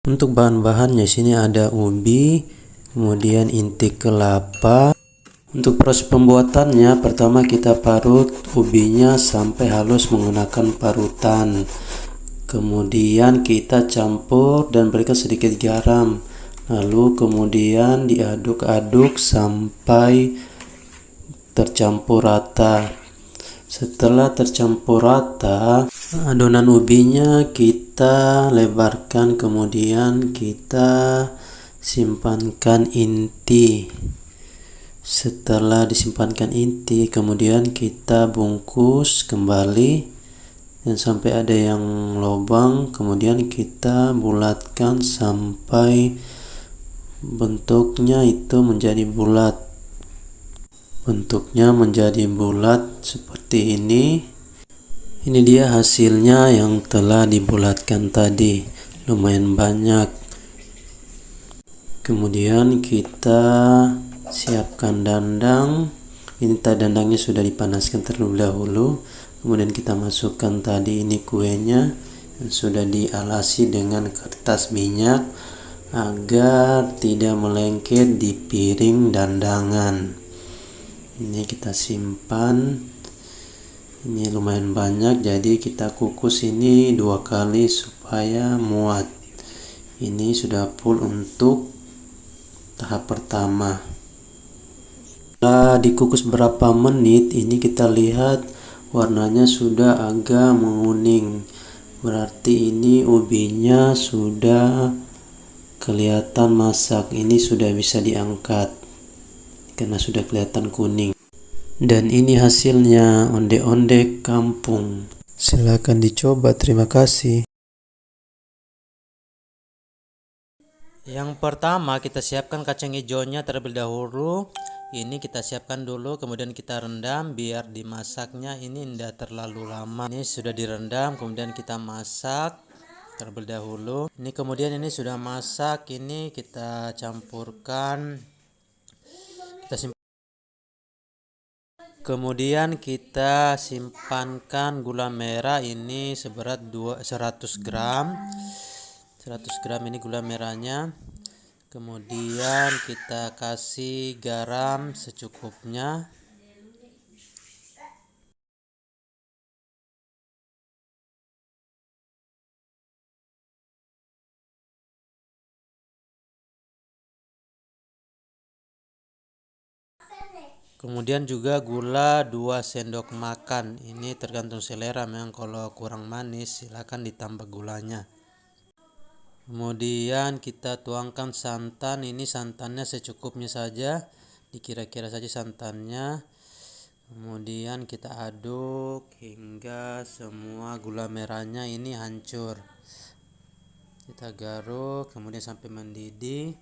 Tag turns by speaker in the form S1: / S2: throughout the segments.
S1: Untuk bahan-bahannya sini ada ubi, kemudian inti kelapa. Untuk proses pembuatannya, pertama kita parut ubinya sampai halus menggunakan parutan. Kemudian kita campur dan berikan sedikit garam. Lalu kemudian diaduk-aduk sampai tercampur rata. Setelah tercampur rata, adonan ubinya kita lebarkan, kemudian kita simpankan inti. Setelah disimpankan inti, kemudian kita bungkus kembali dan sampai ada yang lubang, kemudian kita bulatkan sampai bentuknya itu menjadi bulat. Bentuknya menjadi bulat seperti ini. Ini dia hasilnya yang telah dibulatkan tadi, lumayan banyak. Kemudian kita siapkan dandang. Ini dandangnya sudah dipanaskan terlebih dahulu. Kemudian kita masukkan tadi ini kuenya yang sudah dialasi dengan kertas minyak agar tidak melengket di piring dandangan. Ini kita simpan. Ini lumayan banyak, jadi kita kukus ini 2 kali supaya muat. Ini sudah full untuk tahap pertama. Setelah dikukus berapa menit, ini kita lihat warnanya sudah agak menguning. Berarti ini ubinya sudah kelihatan masak. Ini sudah bisa diangkat karena sudah kelihatan kuning. Dan ini hasilnya onde-onde kampung. Silakan dicoba, terima kasih. Yang pertama kita siapkan kacang hijaunya terlebih dahulu. Ini kita siapkan dulu, kemudian kita rendam biar dimasaknya ini tidak terlalu lama. Ini sudah direndam, kemudian kita masak terlebih dahulu. Ini kemudian ini sudah masak, ini kita campurkan. Kemudian kita simpankan gula merah ini seberat 100 gram. 100 gram ini gula merahnya. Kemudian kita kasih garam secukupnya. Kemudian juga gula 2 sendok makan. Ini tergantung selera, memang kalau kurang manis silakan ditambah gulanya. Kemudian kita tuangkan santan. Ini santannya secukupnya saja, dikira-kira saja santannya. Kemudian kita aduk hingga semua gula merahnya ini hancur. Kita garuk kemudian sampai mendidih.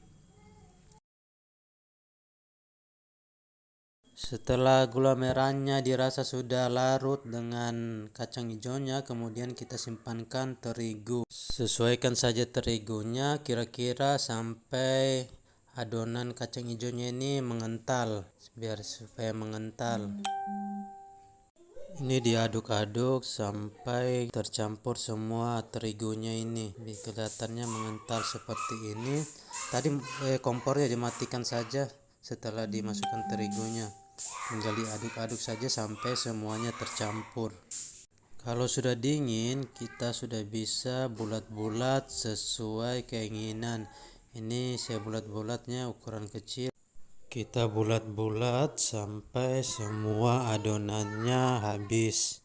S1: Setelah gula merahnya dirasa sudah larut dengan kacang hijaunya, kemudian kita simpankan terigu. Sesuaikan saja terigunya kira-kira sampai adonan kacang hijaunya ini mengental, biar supaya mengental. Ini diaduk-aduk sampai tercampur semua terigunya ini. Kelihatannya mengental seperti ini. Tadi kompornya dimatikan saja setelah dimasukkan terigunya. Tinggal diaduk-aduk saja sampai semuanya tercampur. Kalau sudah dingin, kita sudah bisa bulat-bulat sesuai keinginan. Ini saya bulat-bulatnya ukuran kecil. Kita bulat-bulat sampai semua adonannya habis.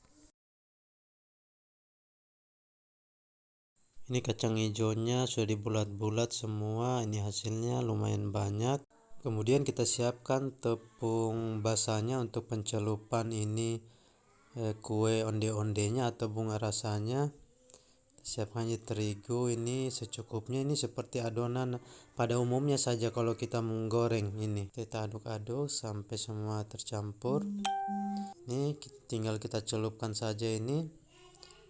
S1: Ini kacang hijaunya sudah dibulat-bulat semua. Ini hasilnya lumayan banyak. Kemudian kita siapkan tepung basahnya untuk pencelupan ini kue onde-ondenya atau bunga rasanya. Siapkan terigu ini secukupnya, ini seperti adonan pada umumnya saja kalau kita menggoreng ini. Kita aduk-aduk sampai semua tercampur. Ini tinggal kita celupkan saja ini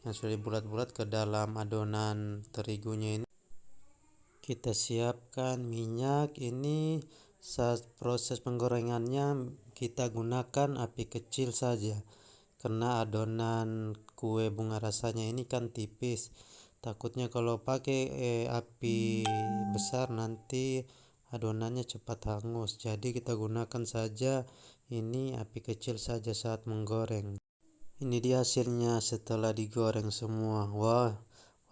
S1: yang sudah bulat-bulat ke dalam adonan terigunya ini. Kita siapkan minyak. Ini saat proses penggorengannya kita gunakan api kecil saja karena adonan kue bunga rasanya ini kan tipis. Takutnya kalau pakai api besar nanti adonannya cepat hangus, jadi kita gunakan saja ini api kecil saja saat menggoreng. Ini dia hasilnya setelah digoreng semua. Wah,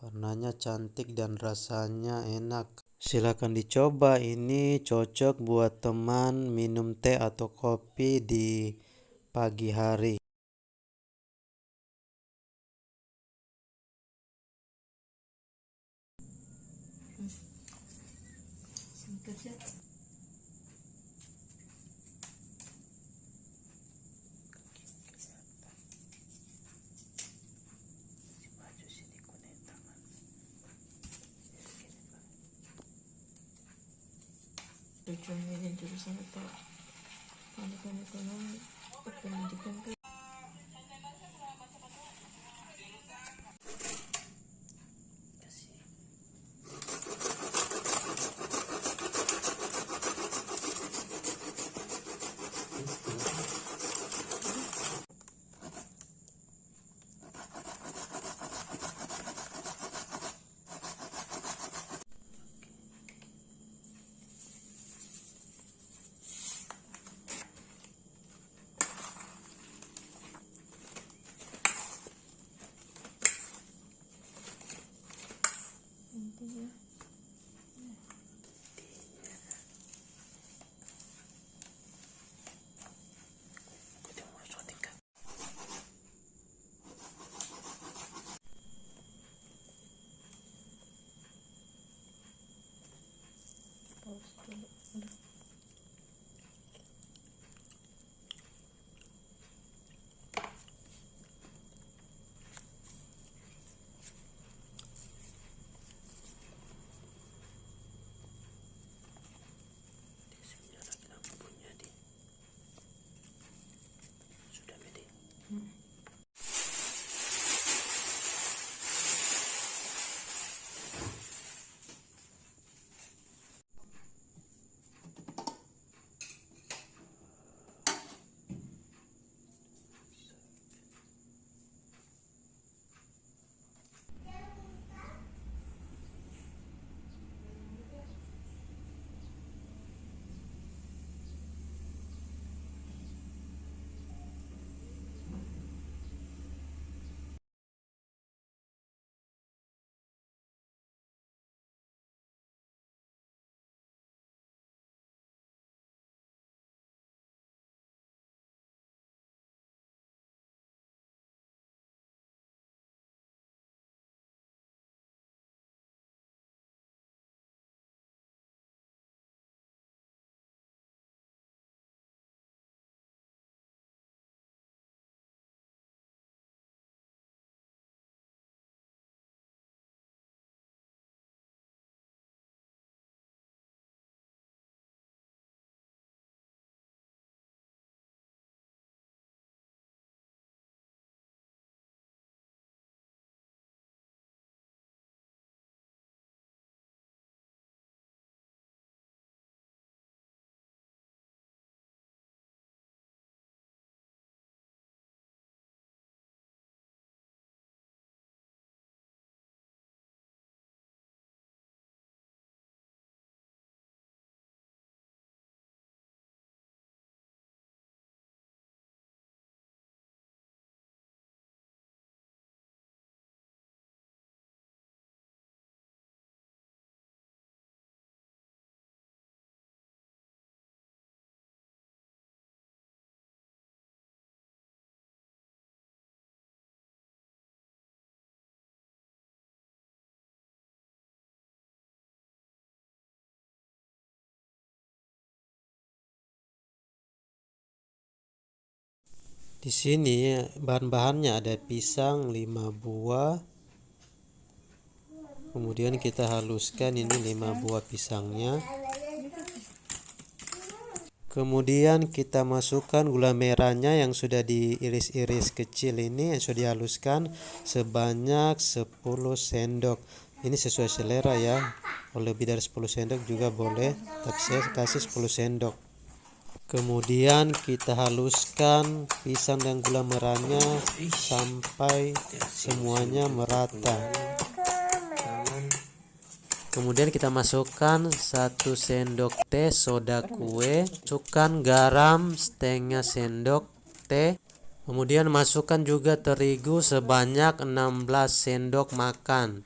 S1: warnanya cantik dan rasanya enak. Silakan dicoba, ini cocok buat teman minum teh atau kopi di pagi hari.
S2: Tujuannya jurusan atau pendidikan ekonomi, pendidikan kan. Intinya pause dulu.
S1: Di sini bahan-bahannya ada pisang 5 buah. Kemudian kita haluskan ini 5 buah pisangnya. Kemudian kita masukkan gula merahnya yang sudah diiris-iris kecil ini, yang sudah dihaluskan sebanyak 10 sendok. Ini sesuai selera ya. Kalau lebih dari 10 sendok juga boleh, tapi saya kasih 10 sendok. Kemudian kita haluskan pisang dan gula merahnya sampai semuanya merata. Kemudian kita masukkan 1 sendok teh soda kue, masukkan garam setengah sendok teh. Kemudian masukkan juga terigu sebanyak 16 sendok makan.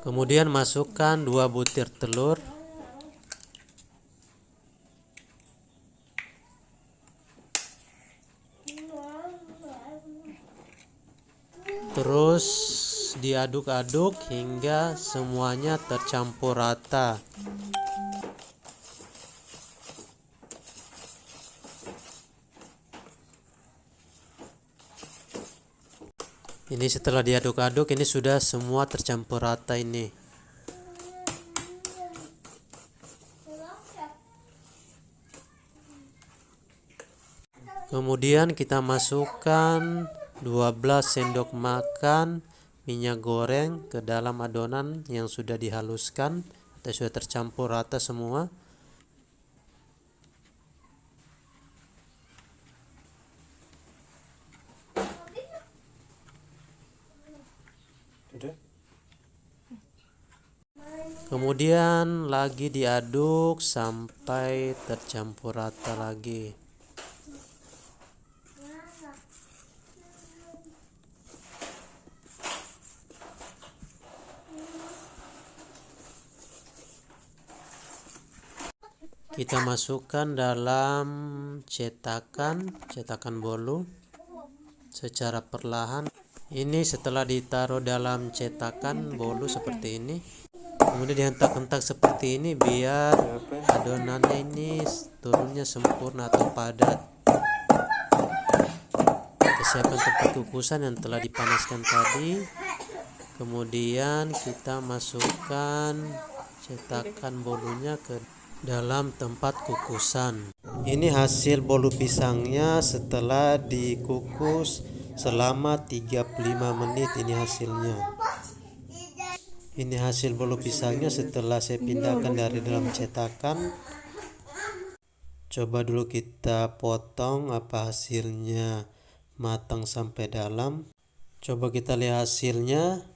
S1: Kemudian masukkan 2 butir telur. Terus diaduk-aduk hingga semuanya tercampur rata. Ini setelah diaduk-aduk, ini sudah semua tercampur rata ini. Kemudian kita masukkan 12 sendok makan minyak goreng ke dalam adonan yang sudah dihaluskan atau sudah tercampur rata semua. Kemudian lagi diaduk sampai tercampur rata lagi. Kita masukkan dalam cetakan bolu secara perlahan. Ini setelah ditaruh dalam cetakan bolu seperti ini, kemudian dihentak-hentak seperti ini biar adonannya ini turunnya sempurna atau padat. Kita siapkan tempat kukusan yang telah dipanaskan tadi. Kemudian kita masukkan cetakan bolunya ke dalam tempat kukusan. Ini hasil bolu pisangnya setelah dikukus selama 35 menit. Ini hasilnya. Ini hasil bolu pisangnya setelah saya pindahkan dari dalam cetakan. Coba dulu kita potong apa hasilnya matang sampai dalam. Coba kita lihat hasilnya.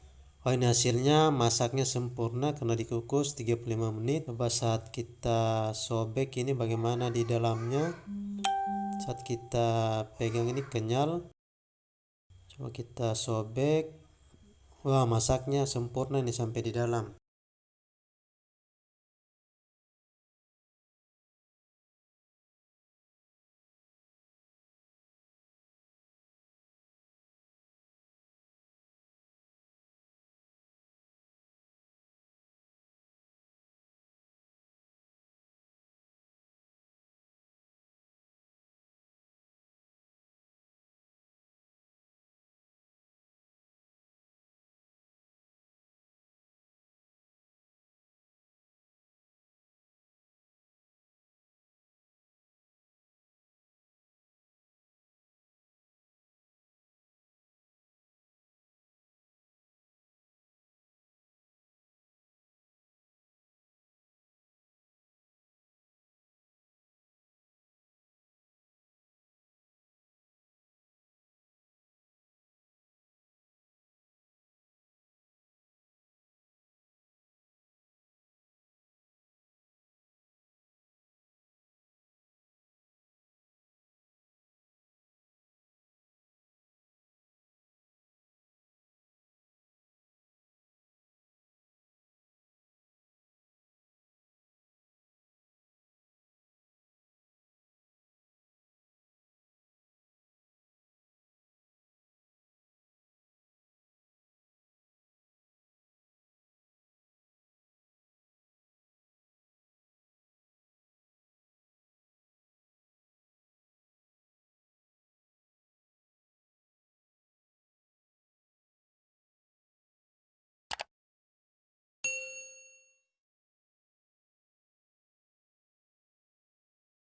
S1: Oh, ini hasilnya masaknya sempurna karena dikukus 35 menit. Coba saat kita sobek ini bagaimana di dalamnya. Saat kita pegang ini kenyal. Coba kita sobek. Wah, masaknya sempurna ini sampai di dalam.